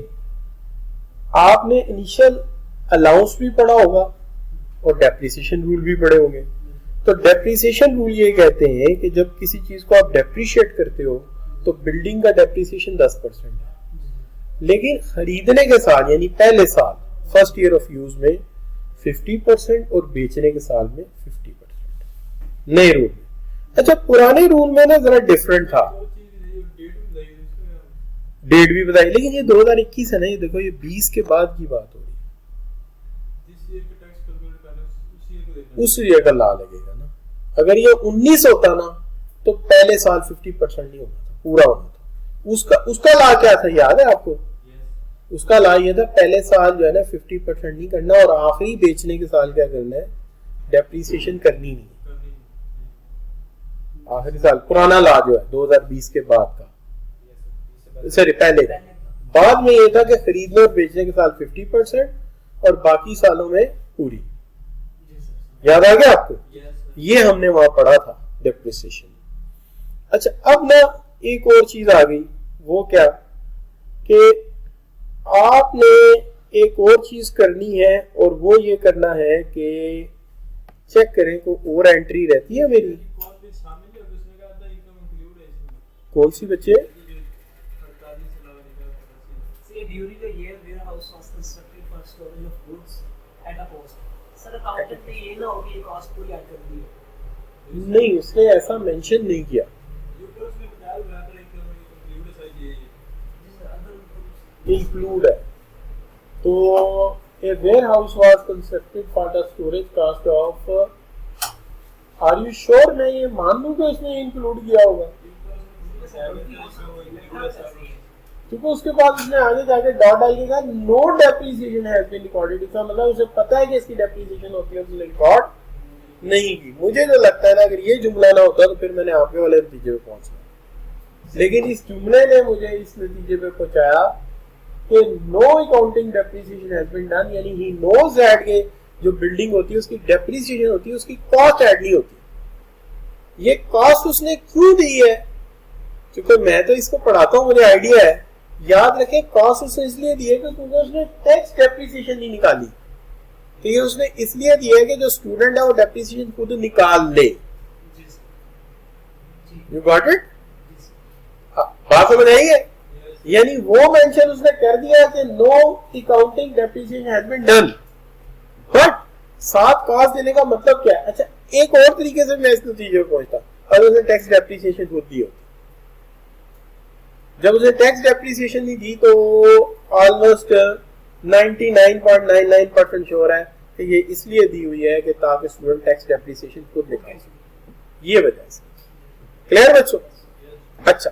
आपने इनिशियल अलाउंस भी पढ़ा होगा और डेप्रिसिएशन रूल भी पढ़े होंगे। तो डेप्रिसिएशन रूल ये कहते हैं कि जब किसी चीज को आप डेप्रिशिएट करते हो तो बिल्डिंग का डेप्रिसिएशन 10% है, लेकिन खरीदने के साल यानी पहले साल फर्स्ट ईयर ऑफ यूज में 50% और बेचने के साल में 50%, नए रूल में। अच्छा, पुराने रूल में ना जरा डिफरेंट था, डेट भी बताई, लेकिन ये 2021 है ना, ये देखो, ये 20 के बाद की बात हो रही है। उस ईयर का ला लगेगा ना। अगर ये 19 होता ना तो पहले साल 50% नहीं होता था, पूरा होना था। उसका ला क्या था, याद है आपको? उसका ला ये था, पहले साल जो है ना 50% नहीं करना, और आखिरी बेचने के साल क्या करना है? डेप्रिसिएशन करनी नहीं। आखिरी साल पुराना ला जो है 2020 के बाद का, सॉरी पहले का। बाद में ये था कि खरीदने और बेचने के साल 50% और बाकी सालों में पूरी। याद आ गया आपको? ये हमने वहां पढ़ा था डेप्रिसिएशन। अच्छा, अब ना एक और चीज आ गई, वो क्या कि आपने एक और चीज करनी है, और वो ये करना है कि चेक करें कोई और एंट्री रहती है मेरी। कौन सी बच्चे? During the year, warehouse was constructed for storage of goods at a cost. Sir accountant ने ये ना हो कि ये कॉस्ट पूरी ऐड कर दी है। नहीं, उसने ऐसा मेंशन नहीं किया। इंक्लूड है तो a warehouse was constructed for the storage cost of, are you sure? मैं ये मान लूं कि उसने इंक्लूड किया होगा, क्योंकि उसके बाद उसने आगे जाके डॉट डाल के कहा no depreciation has been recorded. इसका मतलब उसे पता है कि इसकी डेप्रिसिएशन होती है, उसने रिकॉर्ड नहीं की। मुझे तो लगता है ना अगर ये जुमला ना होता तो फिर मैंने आपके वाले नतीजे पे पहुंचना, लेकिन इस जुमले ने मुझे इस नतीजे पे पहुंचाया कि no accounting depreciation has been done, यानी ही नोज दैट के जो बिल्डिंग होती है उसकी डेप्रिसिएशन होती है, उसकी कॉस्ट ऐड नहीं होती। ये कॉस्ट उसने क्यों दी है? क्योंकि मैं तो इसको पढ़ाता हूँ, मुझे आइडिया है। याद रखें, कॉस्ट उसने इसलिए दी है क्योंकि उसने टैक्स डेप्रिसिएशन नहीं निकाली। तो ये उसने इसलिए दिया है कि जो स्टूडेंट है वो डेप्रिसिएशन खुद निकाल ले। You got it? बात समझ आई है? यानी वो मेंशन उसने कर दिया कि no accounting depreciation has been done, but साथ कॉस्ट देने का मतलब क्या है? अच्छा, एक और तरीके से मैं इस नतीजे पे पहुंचता, अगर उसने टैक्स डेप्रिसिएशन खुद दी होती। जब उसे टैक्स डेप्रिसिएशन नहीं दी तो ऑलमोस्ट 99.99% श्योर है कि ये इसलिए दी हुई है कि ताकि स्टूडेंट टैक्स डेप्रिसिएशन खुद निकाल सके। ये वजह से। क्लियर बच्चों? अच्छा,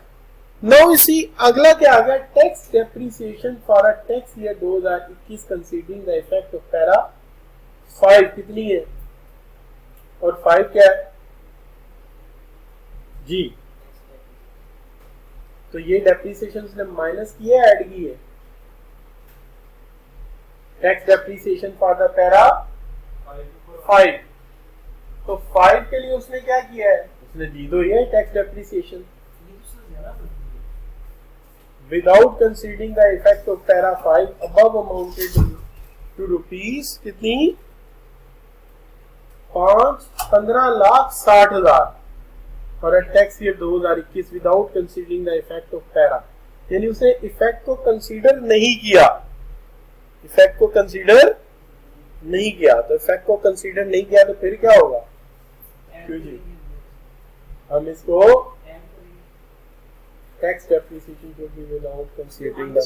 नाउ इसी अगला क्या आ गया? Tax depreciation for a tax year 2021 considering the effect of para 5 कितनी है? और 5 क्या है जी? तो ये डेप्रिसिएशन ने माइनस की है, ऐड की है? Tax depreciation for the para 5। तो 5 के लिए उसने क्या किया है? उसने दी तो ये tax depreciation without considering the effect of para 5 above amounted to rupees कितनी? 15,60,000 और tax year 2021 without considering the effect of para, यानी उसने इफेक्ट को कंसीडर नहीं किया। इफेक्ट को कंसीडर नहीं किया, तो इफेक्ट को कंसीडर नहीं किया तो फिर क्या होगा? क्यों जी? हम इसको टैक्स डेप्रिसिएशन को भी विदाउट कंसीडरिंग द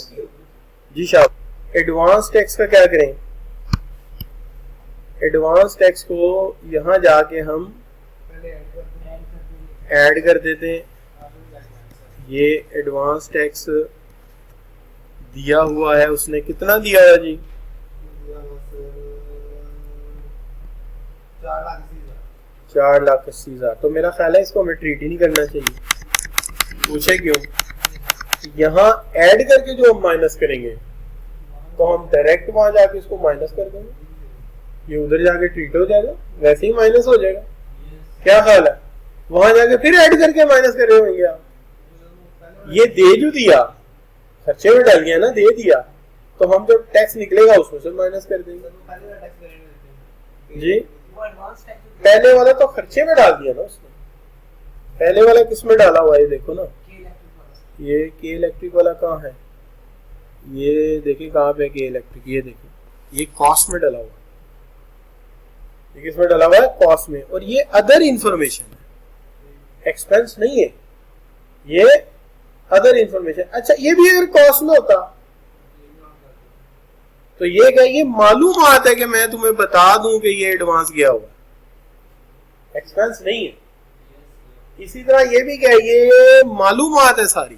जी साहब। एडवांस टैक्स का क्या करें? एडवांस टैक्स को यहां जाके हम ऐड कर देते हैं। ये एडवांस टैक्स दिया हुआ है, उसने कितना दिया है जी? 4,80,000। तो मेरा ख्याल है इसको हमें ट्रीट ही नहीं करना चाहिए। पूछे क्यों? यहाँ ऐड करके जो हम माइनस करेंगे तो हम डायरेक्ट वहां जाके इसको माइनस कर देंगे, ये उधर जाके ट्रीट हो जाएगा, वैसे ही माइनस हो जाएगा। क्या ख्याल है? वहां जाके फिर ऐड करके माइनस कर रहे होंगे आप। ये दे जो दिया, खर्चे में डाल दिया ना, दे दिया, तो हम जब टैक्स निकलेगा उसमें से माइनस कर देंगे जी। पहले वाला तो खर्चे में डाल दिया ना उसने। पहले वाला किसमें डाला हुआ है? देखो ना, ये के इलेक्ट्रिक वाला कहाँ है? ये देखिए कहाँ पे के इलेक्ट्रिक, ये देखिए ये कॉस्ट में डाला हुआ है। ये किसमें डाला हुआ है? कॉस्ट में। और ये अदर इंफॉर्मेशन है, एक्सपेंस नहीं है, ये अदर इंफॉर्मेशन। अच्छा, ये भी अगर कॉस्ट में होता तो ये क्या? ये मालूमात है कि मैं तुम्हें बता दूं कि ये एडवांस गया हुआ, एक्सपेंस नहीं है। इसी तरह ये भी क्या? ये मालूमात है सारी,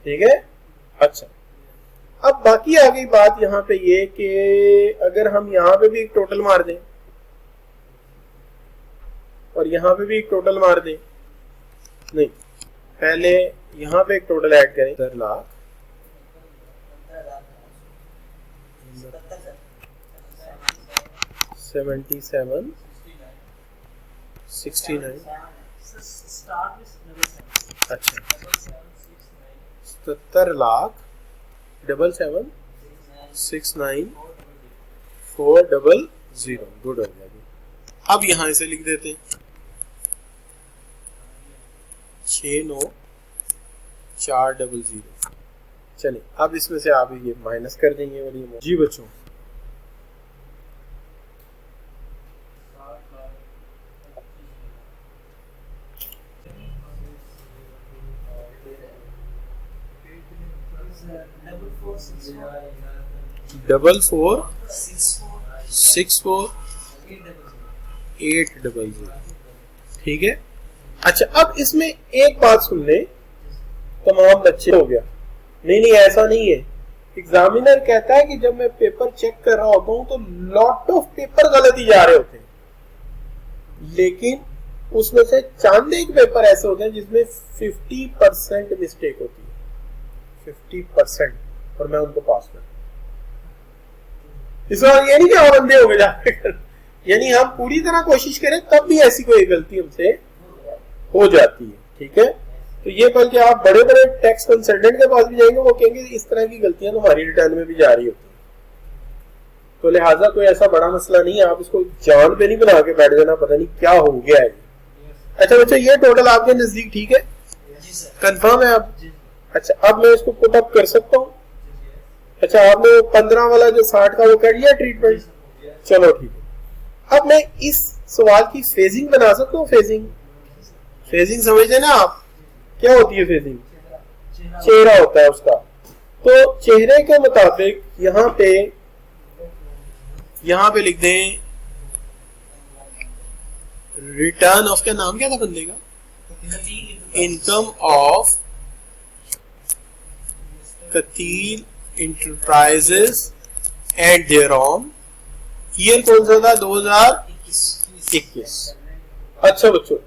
ठीक है। अच्छा, अब बाकी आ गई बात यहां पे ये कि अगर हम यहां पे भी एक टोटल मार दें और यहां पे भी एक टोटल मार दें, नहीं, पहले यहां पे एक टोटल ऐड करें 70 लाख 77 69। Start with 77। अच्छा 77,67,69,400। गुड हो गया जी। अब यहाँ इसे लिख देते हैं 69,400। चलिए अब इसमें से आप ये माइनस कर देंगे वाली जी बच्चों। डबल 4,6,4,800। ठीक है। अच्छा अब इसमें एक बात सुन ले, तमाम बच्चे हो गया। नहीं ऐसा नहीं है। एग्जामिनर कहता है कि जब मैं पेपर चेक कर रहा होता हूं तो लॉट ऑफ पेपर गलत ही जा रहे होते हैं, लेकिन उसमें से चंद एक पेपर ऐसे होते हैं जिसमें 50% मिस्टेक होती है, 50%, और मैं उनको पास कर। इस बार ये नहीं कि और बंदे हो गए जाके, यानी हम पूरी तरह कोशिश करें तब भी ऐसी कोई गलती हमसे हो जाती है। ठीक है। तो ये बल्कि आप बड़े बड़े टैक्स कंसल्टेंट के पास भी जाएंगे, वो कहेंगे इस तरह की गलतियां तुम्हारी रिटर्न में भी जा रही होती है। तो लिहाजा कोई ऐसा बड़ा मसला नहीं है, आप उसको जान पे नहीं बना के बैठ जाना पता नहीं क्या हो गया है। अच्छा बच्चा ये टोटल आपके नजदीक ठीक है, कंफर्म है आप? अच्छा अब मैं इसको पुट अप कर सकता हूँ। अच्छा आपने 15 वाला जो 60 का वो कर लिया ट्रीटमेंट, चलो ठीक है। अब मैं इस सवाल की फेजिंग बना सकता हूँ। फेजिंग समझते ना आप, क्या होती है फेजिंग? चेहरा होता है उसका। तो चेहरे के मुताबिक यहाँ पे लिख दें रिटर्न ऑफ, क्या नाम क्या था बंदे का? Income of Qateel enterprises and thereon. Year कौन सा था? 2021। अच्छा बच्चों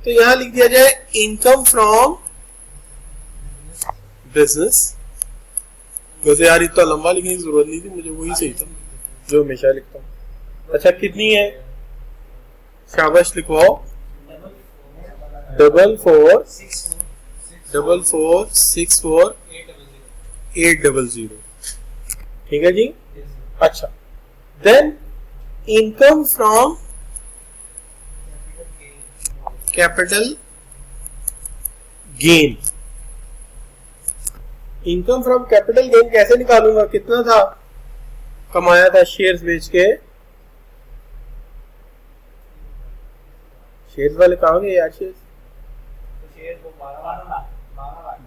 तो यहां लिख दिया जाए इनकम फ्रॉम बिजनेस। वैसे यार इतना लंबा लिखने की जरूरत नहीं थी, मुझे वही सही था जो हमेशा लिखता हूँ। अच्छा कितनी है? शाबाश लिखवाओ। 44,6,4,800। ठीक है जी। अच्छा then income from capital gain. Income from capital gain कैसे निकालूंगा? कितना था कमाया था शेयर्स बेच के? शेयर्स वाले कहाँ गए यार? शेयर्स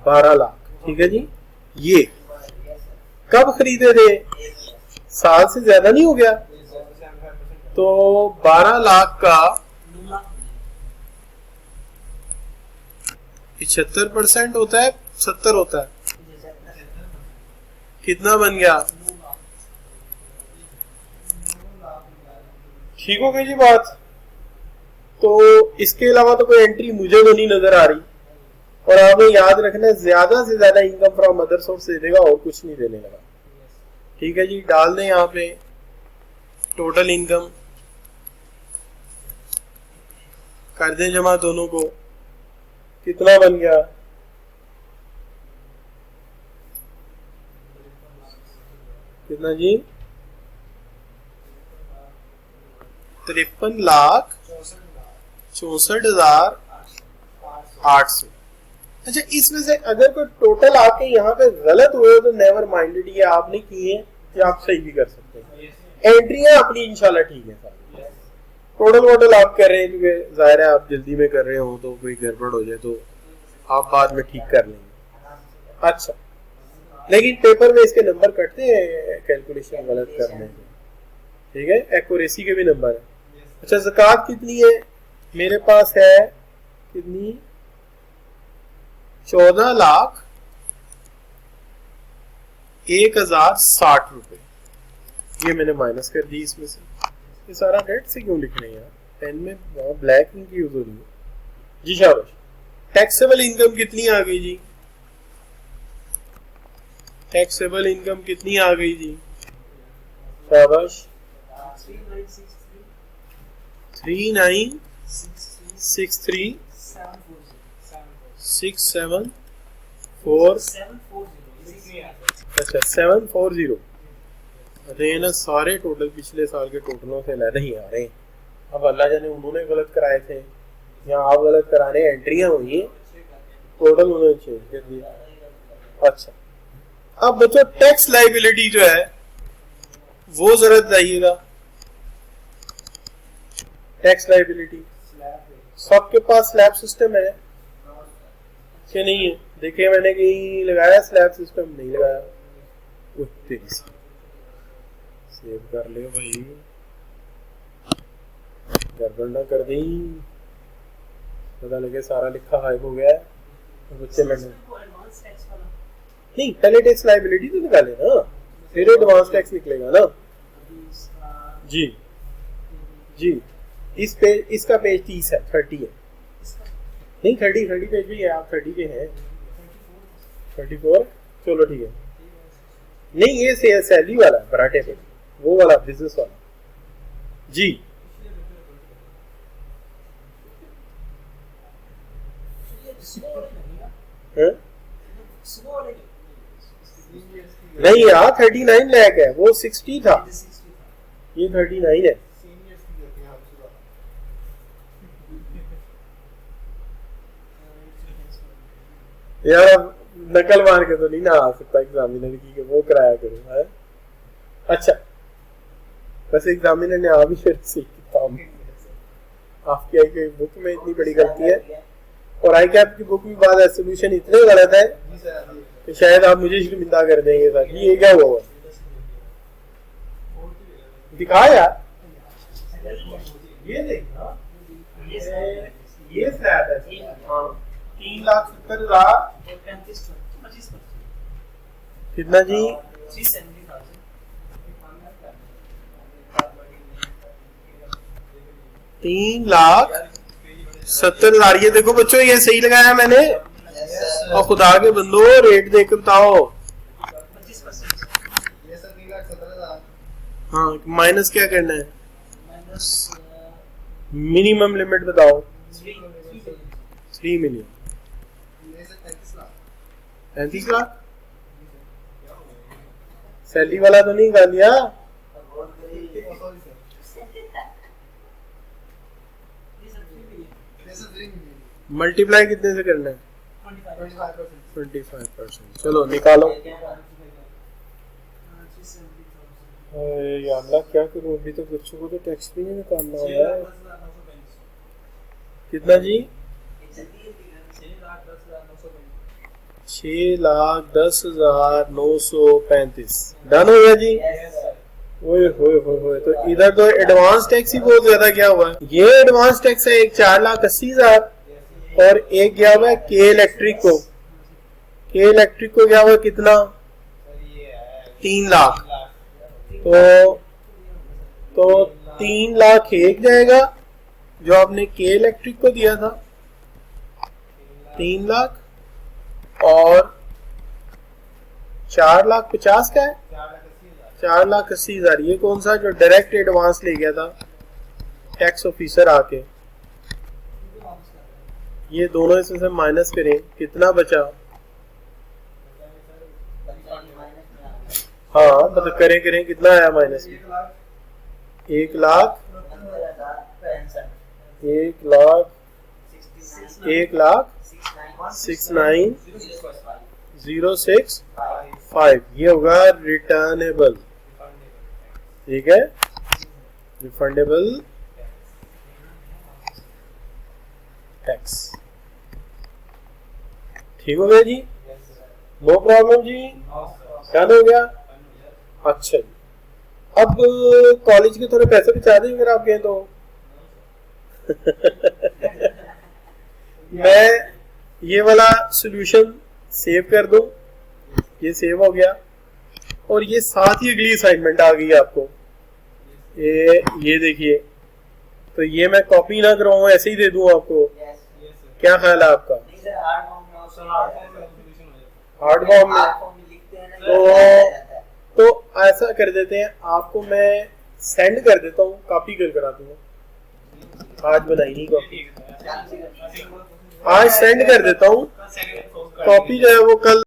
12 लाख। ठीक है जी। ये कब खरीदे थे? साल से ज्यादा नहीं हो गया? तो 12 लाख का 75% होता है, 70 होता है, कितना बन गया? ठीक हो गई जी बात। तो इसके अलावा तो कोई एंट्री मुझे तो नहीं नजर आ रही। और आपने याद रखना ज्यादा से ज्यादा इनकम फ्रॉम अदर सोर्स दे देगा और कुछ नहीं देने लगा। ठीक है जी। डाल दें यहाँ पे टोटल इनकम, कर दें जमा दोनों को, कितना बन गया? कितना जी? 53,64,800। अच्छा इसमें से अगर कोई टोटल आपके यहाँ पे गलत हुए तो नेवर माइंडेड, ये आपने किए कि आप सही भी कर सकते हैं। एंट्रियां अपनी इंशाल्लाह ठीक है सारी। टोटल वोटल आप कर रहे हैं क्योंकि जाहिर है आप जल्दी में कर रहे हो, तो कोई गड़बड़ हो जाए तो आप बाद में ठीक कर लेंगे। अच्छा लेकिन पेपर में इसके नंबर कटते हैं कैलकुलेशन गलत करने से। ठीक है। एक्यूरेसी के भी नंबर है। अच्छा ज़कात कितनी है? मेरे पास है कितनी? 14,01,060 रुपए। ये मैंने माइनस कर दी इसमें से। ये सारा रेड से क्यों लिख रहे हैं यार? पेन में वहां ब्लैक इंक यूज हो रही है जी। शाबाश। टैक्सेबल इनकम कितनी आ गई जी? टैक्सेबल इनकम कितनी आ गई जी? शाबाश। 3963 अच्छा 740। अच्छा ये ना सारे टोटल पिछले साल के टोटलों से अलग ही आ रहे हैं। अब अल्लाह जाने उन्होंने गलत कराए थे या आप गलत कराने, एंट्रियां हुई हैं, टोटल उन्होंने चेंज कर दिया। अच्छा अब बच्चों टैक्स लाइबिलिटी जो है वो जरा बताइएगा। टैक्स लाइबिलिटी सबके पास स्लैब सिस्टम है कि नहीं है? देखिए मैंने कहीं लगाया स्लैब सिस्टम, नहीं लगाया। सेव कर ले भाई, गड़बड़ ना कर दी, पता लगे सारा लिखा गायब हो गया है। तो बच्चे मैंने नहीं, पहले टैक्स लाइबिलिटी तो निकाले ना, फिर एडवांस टैक्स निकलेगा ना। जी जी इस पेज, इसका पेज 30 है, 30 है, नहीं 30 पेज भी है, आप 30 पे हैं। 34 चलो ठीक है। नहीं ये सैलरी वाला बराटे पे, वो वाला बिजनेस वाला। जी नहीं यार 39 लाख है, वो 60 था, ये 39 है। यार अब नकल मार के तो नहीं ना आ सकता एग्जामिनर की, वो कराया करो है। अच्छा वैसे एग्जामिनर ने आप ही फिर आपकी आई बुक में इतनी बड़ी गलती है, और आई कैप की बुक में बाद सोल्यूशन इतने गलत है कि शायद आप मुझे शर्मिंदा कर देंगे सर। ये क्या हुआ दिखाया? ये देखना, ये स्लैब है, 3,70,000 कितना जी? 3,70,000। ये देखो बच्चों ये सही लगाया मैंने, और खुदा के बंदो रेट देख कर बताओ। हाँ माइनस क्या करना है? मिनिमम लिमिट बताओ। 3 मिलियन 35 लाख। सैलरी वाला तो नहीं कर लिया? मल्टीप्लाई कितने से करना है? 25%। चलो निकालो। अल्लाह क्या करूं, अभी तो बच्चों को तो टैक्स भी नहीं निकालना है। कितना जी? 6,10,935। डन हो गया जी। ओए होए होए, तो इधर तो एडवांस टैक्स ही बहुत ज्यादा क्या हुआ है। ये एडवांस टैक्स है एक 4,80,000, और एक गया हुआ है के इलेक्ट्रिक को। के इलेक्ट्रिक को गया हुआ कितना? 3 लाख। तो 3 लाख एक जाएगा जो आपने के इलेक्ट्रिक को दिया था, 3 लाख, और 4,50,000 का है, 4,80,000। ये कौन सा? जो डायरेक्ट एडवांस ले गया था टैक्स ऑफिसर आके। ये दोनों इसमें से माइनस करें, कितना बचा? हाँ मतलब करें कितना आया माइनस में? 1,69,065। ये होगा रिटर्नेबल, ठीक है, रिफंडेबल टैक्स। ठीक हो गया जी, नो प्रॉब्लम जी, डन हो गया। अच्छा जी, अब कॉलेज के थोड़े पैसे बचा दें अगर आप गए तो। मैं ये वाला सॉल्यूशन सेव कर दूं, ये सेव हो गया, और ये साथ ही अगली असाइनमेंट आ गई आपको। ये देखिए, तो ये मैं कॉपी ना करवाऊं, ऐसे ही दे दूं आपको। क्या ख्याल है आपका? हार्ड फॉर्म में तो ऐसा कर देते हैं, आपको मैं सेंड कर देता हूँ, कॉपी कर करा दूंगा। आज बनाई नहीं कॉपी। आज सेंड कर देता हूँ, कॉपी जो है वो कल